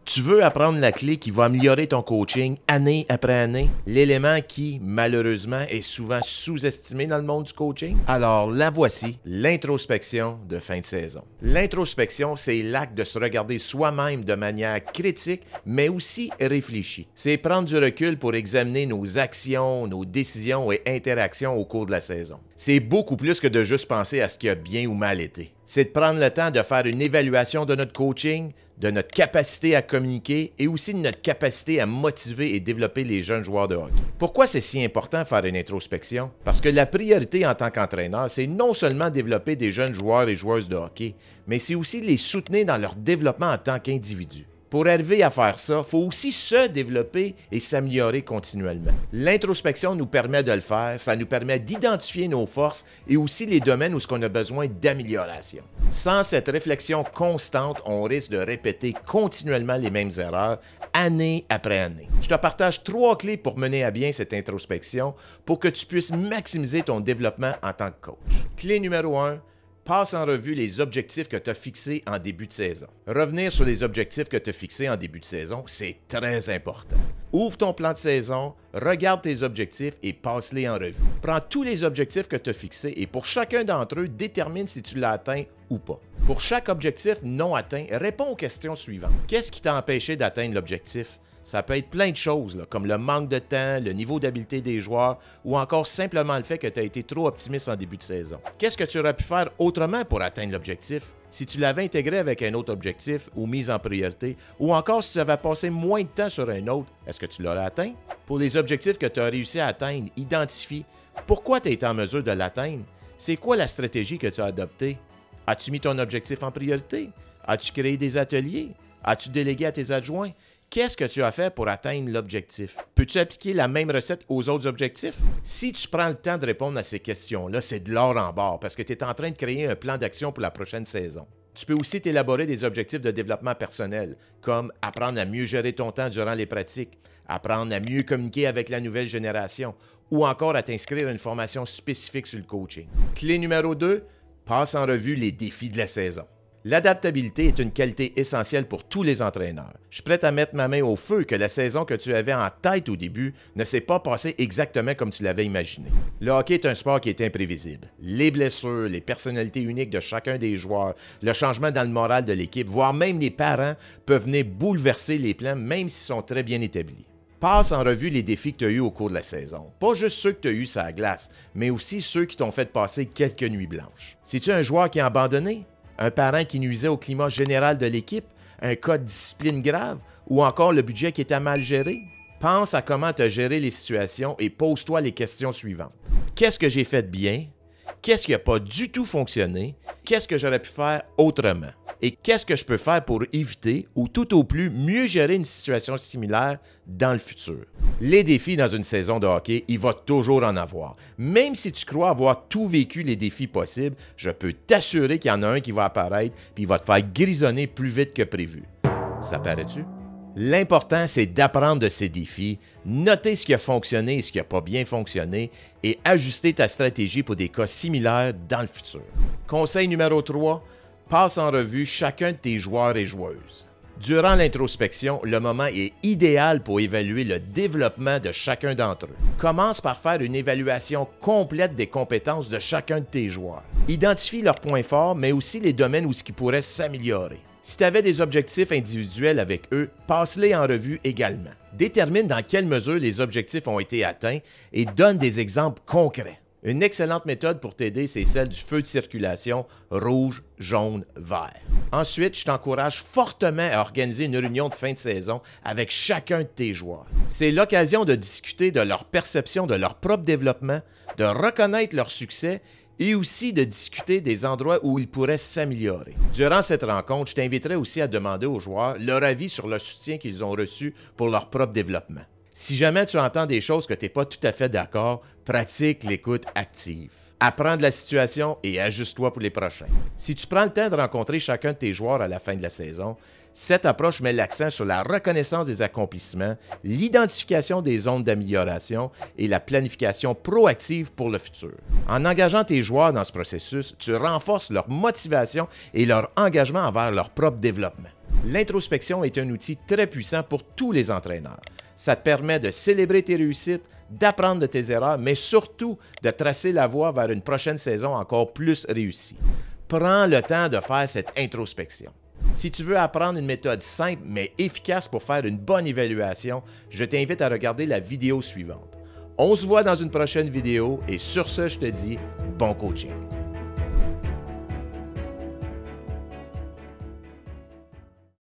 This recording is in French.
Tu veux apprendre la clé qui va améliorer ton coaching année après année? L'élément qui, malheureusement, est souvent sous-estimé dans le monde du coaching? Alors, la voici, l'introspection de fin de saison. L'introspection, c'est l'acte de se regarder soi-même de manière critique, mais aussi réfléchie. C'est prendre du recul pour examiner nos actions, nos décisions et interactions au cours de la saison. C'est beaucoup plus que de juste penser à ce qui a bien ou mal été. C'est de prendre le temps de faire une évaluation de notre coaching, de notre capacité à communiquer et aussi de notre capacité à motiver et développer les jeunes joueurs de hockey. Pourquoi c'est si important de faire une introspection? Parce que la priorité en tant qu'entraîneur, c'est non seulement développer des jeunes joueurs et joueuses de hockey, mais c'est aussi de les soutenir dans leur développement en tant qu'individus. Pour arriver à faire ça, il faut aussi se développer et s'améliorer continuellement. L'introspection nous permet de le faire, ça nous permet d'identifier nos forces et aussi les domaines où on a besoin d'amélioration. Sans cette réflexion constante, on risque de répéter continuellement les mêmes erreurs, année après année. Je te partage 3 clés pour mener à bien cette introspection pour que tu puisses maximiser ton développement en tant que coach. Clé numéro 1. Passe en revue les objectifs que tu as fixés en début de saison. Revenir sur les objectifs que tu as fixés en début de saison, c'est très important. Ouvre ton plan de saison, regarde tes objectifs et passe-les en revue. Prends tous les objectifs que tu as fixés et pour chacun d'entre eux, détermine si tu l'as atteint ou pas. Pour chaque objectif non atteint, réponds aux questions suivantes. Qu'est-ce qui t'a empêché d'atteindre l'objectif? Ça peut être plein de choses, comme le manque de temps, le niveau d'habileté des joueurs ou encore simplement le fait que tu as été trop optimiste en début de saison. Qu'est-ce que tu aurais pu faire autrement pour atteindre l'objectif? Si tu l'avais intégré avec un autre objectif ou mis en priorité, ou encore si tu avais passé moins de temps sur un autre, est-ce que tu l'aurais atteint? Pour les objectifs que tu as réussi à atteindre, identifie pourquoi tu as été en mesure de l'atteindre. C'est quoi la stratégie que tu as adoptée? As-tu mis ton objectif en priorité? As-tu créé des ateliers? As-tu délégué à tes adjoints? Qu'est-ce que tu as fait pour atteindre l'objectif? Peux-tu appliquer la même recette aux autres objectifs? Si tu prends le temps de répondre à ces questions-là, c'est de l'or en barre parce que tu es en train de créer un plan d'action pour la prochaine saison. Tu peux aussi t'élaborer des objectifs de développement personnel, comme apprendre à mieux gérer ton temps durant les pratiques, apprendre à mieux communiquer avec la nouvelle génération, ou encore à t'inscrire à une formation spécifique sur le coaching. Clé numéro 2, passe en revue les défis de la saison. L'adaptabilité est une qualité essentielle pour tous les entraîneurs. Je suis prêt à mettre ma main au feu que la saison que tu avais en tête au début ne s'est pas passée exactement comme tu l'avais imaginé. Le hockey est un sport qui est imprévisible. Les blessures, les personnalités uniques de chacun des joueurs, le changement dans le moral de l'équipe, voire même les parents peuvent venir bouleverser les plans même s'ils sont très bien établis. Passe en revue les défis que tu as eus au cours de la saison. Pas juste ceux que tu as eus sur la glace, mais aussi ceux qui t'ont fait passer quelques nuits blanches. C'est-tu un joueur qui a abandonné? Un parent qui nuisait au climat général de l'équipe, un cas de discipline grave ou encore le budget qui était mal géré? Pense à comment tu as géré les situations et pose-toi les questions suivantes. Qu'est-ce que j'ai fait de bien? Qu'est-ce qui n'a pas du tout fonctionné? Qu'est-ce que j'aurais pu faire autrement? Et qu'est-ce que je peux faire pour éviter ou tout au plus mieux gérer une situation similaire dans le futur? Les défis dans une saison de hockey, il va toujours en avoir. Même si tu crois avoir tout vécu les défis possibles, je peux t'assurer qu'il y en a un qui va apparaître puis il va te faire grisonner plus vite que prévu. Ça paraît-tu? L'important, c'est d'apprendre de ces défis, noter ce qui a fonctionné et ce qui n'a pas bien fonctionné et ajuster ta stratégie pour des cas similaires dans le futur. Conseil numéro 3, passe en revue chacun de tes joueurs et joueuses. Durant l'introspection, le moment est idéal pour évaluer le développement de chacun d'entre eux. Commence par faire une évaluation complète des compétences de chacun de tes joueurs. Identifie leurs points forts, mais aussi les domaines où ils pourraient s'améliorer. Si tu avais des objectifs individuels avec eux, passe-les en revue également. Détermine dans quelle mesure les objectifs ont été atteints et donne des exemples concrets. Une excellente méthode pour t'aider, c'est celle du feu de circulation rouge, jaune, vert. Ensuite, je t'encourage fortement à organiser une réunion de fin de saison avec chacun de tes joueurs. C'est l'occasion de discuter de leur perception de leur propre développement, de reconnaître leur succès et aussi de discuter des endroits où ils pourraient s'améliorer. Durant cette rencontre, je t'inviterai aussi à demander aux joueurs leur avis sur le soutien qu'ils ont reçu pour leur propre développement. Si jamais tu entends des choses que tu n'es pas tout à fait d'accord, pratique l'écoute active. Apprends de la situation et ajuste-toi pour les prochains. Si tu prends le temps de rencontrer chacun de tes joueurs à la fin de la saison, cette approche met l'accent sur la reconnaissance des accomplissements, l'identification des zones d'amélioration et la planification proactive pour le futur. En engageant tes joueurs dans ce processus, tu renforces leur motivation et leur engagement envers leur propre développement. L'introspection est un outil très puissant pour tous les entraîneurs. Ça te permet de célébrer tes réussites, d'apprendre de tes erreurs, mais surtout de tracer la voie vers une prochaine saison encore plus réussie. Prends le temps de faire cette introspection. Si tu veux apprendre une méthode simple mais efficace pour faire une bonne évaluation, je t'invite à regarder la vidéo suivante. On se voit dans une prochaine vidéo et sur ce, je te dis bon coaching.